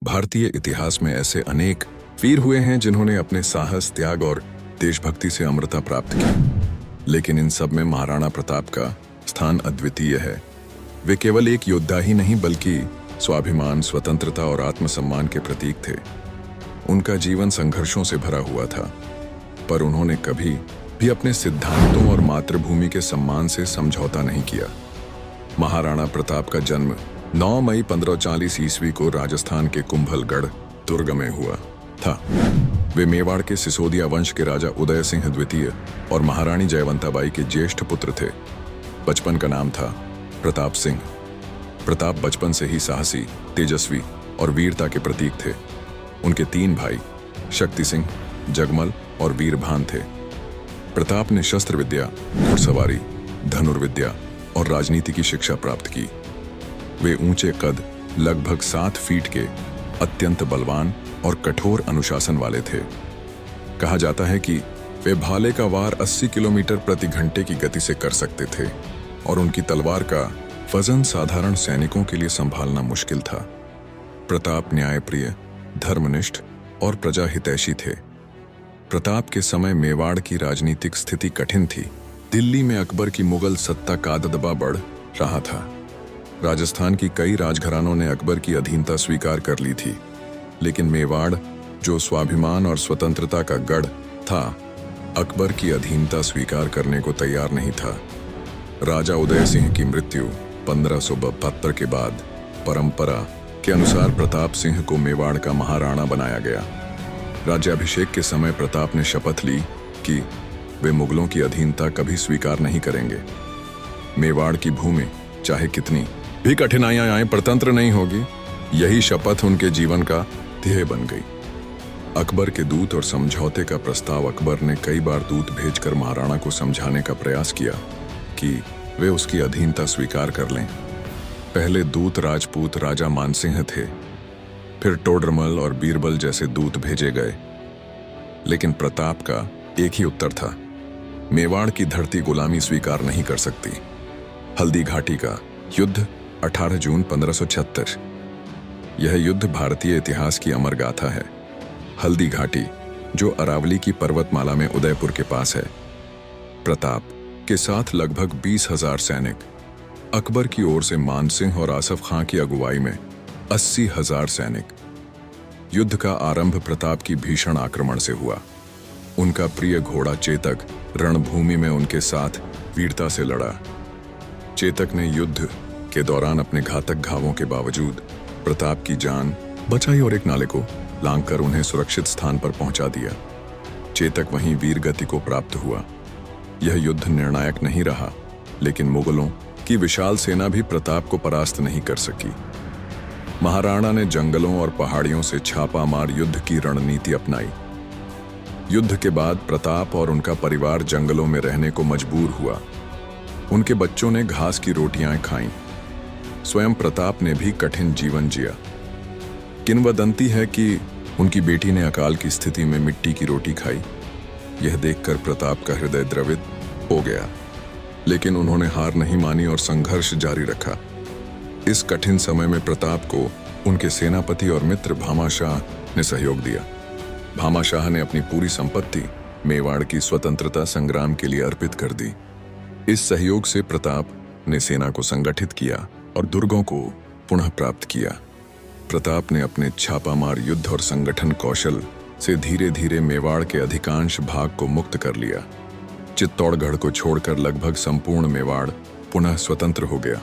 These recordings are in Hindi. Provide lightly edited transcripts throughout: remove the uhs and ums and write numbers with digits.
भारतीय इतिहास में ऐसे अनेक वीर हुए हैं जिन्होंने अपने साहस, त्याग और देशभक्ति से अमरता प्राप्त की, लेकिन इन सब में महाराणा प्रताप का स्थान अद्वितीय है। वे केवल एक योद्धा ही नहीं बल्कि स्वाभिमान, स्वतंत्रता और आत्मसम्मान के प्रतीक थे। उनका जीवन संघर्षों से भरा हुआ था, पर उन्होंने कभी भी अपने सिद्धांतों और मातृभूमि के सम्मान से समझौता नहीं किया। महाराणा प्रताप का जन्म 9 मई 1540 ईस्वी को राजस्थान के कुंभलगढ़ दुर्ग में हुआ था। वे मेवाड़ के सिसोदिया वंश के राजा उदय सिंह द्वितीय और महारानी जयवंताबाई के ज्येष्ठ पुत्र थे। बचपन का नाम था प्रताप सिंह। प्रताप बचपन से ही साहसी, तेजस्वी और वीरता के प्रतीक थे। उनके 3 भाई शक्ति सिंह, जगमल और वीरभान थे। प्रताप ने शस्त्र विद्या, घुड़सवारी, धनुर्विद्या और राजनीति की शिक्षा प्राप्त की। वे ऊंचे कद, लगभग 7 फीट के, अत्यंत बलवान और कठोर अनुशासन वाले थे। कहा जाता है कि वे भाले का वार 80 किलोमीटर प्रति घंटे की गति से कर सकते थे और उनकी तलवार का वजन साधारण सैनिकों के लिए संभालना मुश्किल था। प्रताप न्यायप्रिय, धर्मनिष्ठ और प्रजाहितैषी थे। प्रताप के समय मेवाड़ की राजनीतिक स्थिति कठिन थी। दिल्ली में अकबर की मुगल सत्ता का दबदबा बढ़ रहा था। राजस्थान की कई राजघरानों ने अकबर की अधीनता स्वीकार कर ली थी, लेकिन मेवाड़, जो स्वाभिमान और स्वतंत्रता का गढ़ था, अकबर की अधीनता स्वीकार करने को तैयार नहीं था। राजा उदय सिंह की मृत्यु 1572 के बाद परंपरा के अनुसार प्रताप सिंह को मेवाड़ का महाराणा बनाया गया। राज्याभिषेक के समय प्रताप ने शपथ ली कि वे मुगलों की अधीनता कभी स्वीकार नहीं करेंगे। मेवाड़ की भूमि चाहे कितनी भी कठिनाइयां आए, परतंत्र नहीं होगी, यही शपथ उनके जीवन का ध्येय बन गई। अकबर के दूत और समझौते का प्रस्ताव अकबर ने कई बार दूत भेजकर महाराणा को समझाने का प्रयास किया कि वे उसकी अधीनता स्वीकार कर लें। पहले दूत राजपूत राजा मानसिंह थे, फिर टोडरमल और बीरबल जैसे दूत भेजे गए, लेकिन प्रताप का एक ही उत्तर था, मेवाड़ की धरती गुलामी स्वीकार नहीं कर सकती। हल्दी घाटी का युद्ध 18 जून 1576। यह युद्ध भारतीय इतिहास की अमर गाथा है। हल्दी घाटी, जो अरावली की पर्वतमाला में उदयपुर के पास है। प्रताप के साथ लगभग 20,000 सैनिक, अकबर की ओर से मानसिंह और आसफ खां की अगुवाई में 80,000 सैनिक। युद्ध का आरंभ प्रताप की भीषण आक्रमण से हुआ। उनका प्रिय घोड़ा चेतक रणभूमि में उनके साथ वीरता से लड़ा। चेतक ने युद्ध के दौरान अपने घातक घावों के बावजूद प्रताप की जान बचाई और एक नाले को लांघकर उन्हें सुरक्षित स्थान पर पहुंचा दिया। चेतक वहीं वीर गति को प्राप्त हुआ। यह युद्ध निर्णायक नहीं रहा, लेकिन मुगलों की विशाल सेना भी प्रताप को परास्त नहीं कर सकी। महाराणा ने जंगलों और पहाड़ियों से छापामार युद्ध की रणनीति अपनाई। युद्ध के बाद प्रताप और उनका परिवार जंगलों में रहने को मजबूर हुआ। उनके बच्चों ने घास की रोटियां खाईं। स्वयं प्रताप ने भी कठिन जीवन जिया। किंवदंती है कि उनकी बेटी ने अकाल की स्थिति में मिट्टी की रोटी खाई। यह देखकर प्रताप का हृदय द्रवित हो गया, लेकिन उन्होंने हार नहीं मानी और संघर्ष जारी रखा। इस कठिन समय में प्रताप को उनके सेनापति और मित्र भामाशाह ने सहयोग दिया। भामाशाह ने अपनी पूरी संपत्ति मेवाड़ की स्वतंत्रता संग्राम के लिए अर्पित कर दी। इस सहयोग से प्रताप ने सेना को संगठित किया और दुर्गों को पुनः प्राप्त किया। प्रताप ने अपने छापामार युद्ध और संगठन कौशल से धीरे धीरे मेवाड़ के अधिकांश भाग को मुक्त कर लिया। चित्तौड़गढ़ को छोड़कर लगभग संपूर्ण मेवाड़ पुनः स्वतंत्र हो गया।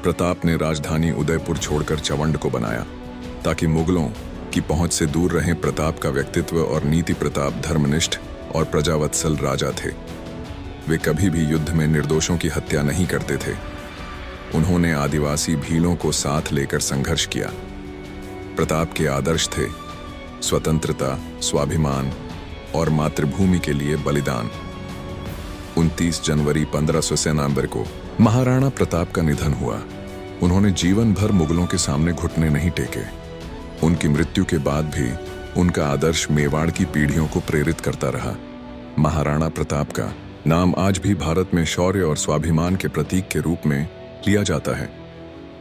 प्रताप ने राजधानी उदयपुर छोड़कर चवंड को बनाया ताकि मुगलों की पहुंच से दूर रहें। प्रताप का व्यक्तित्व और नीति, प्रताप धर्मनिष्ठ और प्रजावत्सल राजा थे। वे कभी भी युद्ध में निर्दोषों की हत्या नहीं करते थे। उन्होंने आदिवासी भीलों को साथ लेकर संघर्ष किया। प्रताप के आदर्श थे स्वतंत्रता, स्वाभिमान और मातृभूमि के लिए बलिदान। 29 जनवरी 1596 को महाराणा प्रताप का निधन हुआ। उन्होंने जीवन भर मुगलों के सामने घुटने नहीं टेके। उनकी मृत्यु के बाद भी उनका आदर्श मेवाड़ की पीढ़ियों को प्रेरित करता रहा। महाराणा प्रताप का नाम आज भी भारत में शौर्य और स्वाभिमान के प्रतीक के रूप में लिया जाता है।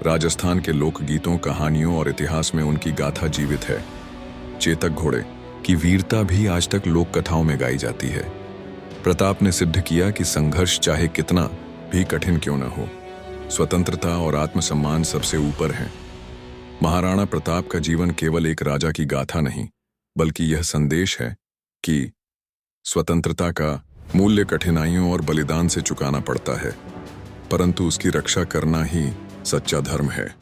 राजस्थान के लोकगीतों, कहानियों और इतिहास में उनकी गाथा जीवित है। चेतक घोड़े की वीरता भी आज तक लोक कथाओं में गाई जाती है। प्रताप ने सिद्ध किया कि संघर्ष चाहे कितना भी कठिन क्यों न हो, स्वतंत्रता और आत्मसम्मान सबसे ऊपर है। महाराणा प्रताप का जीवन केवल एक राजा की गाथा नहीं, बल्कि यह संदेश है कि स्वतंत्रता का मूल्य कठिनाइयों और बलिदान से चुकाना पड़ता है, परंतु उसकी रक्षा करना ही सच्चा धर्म है।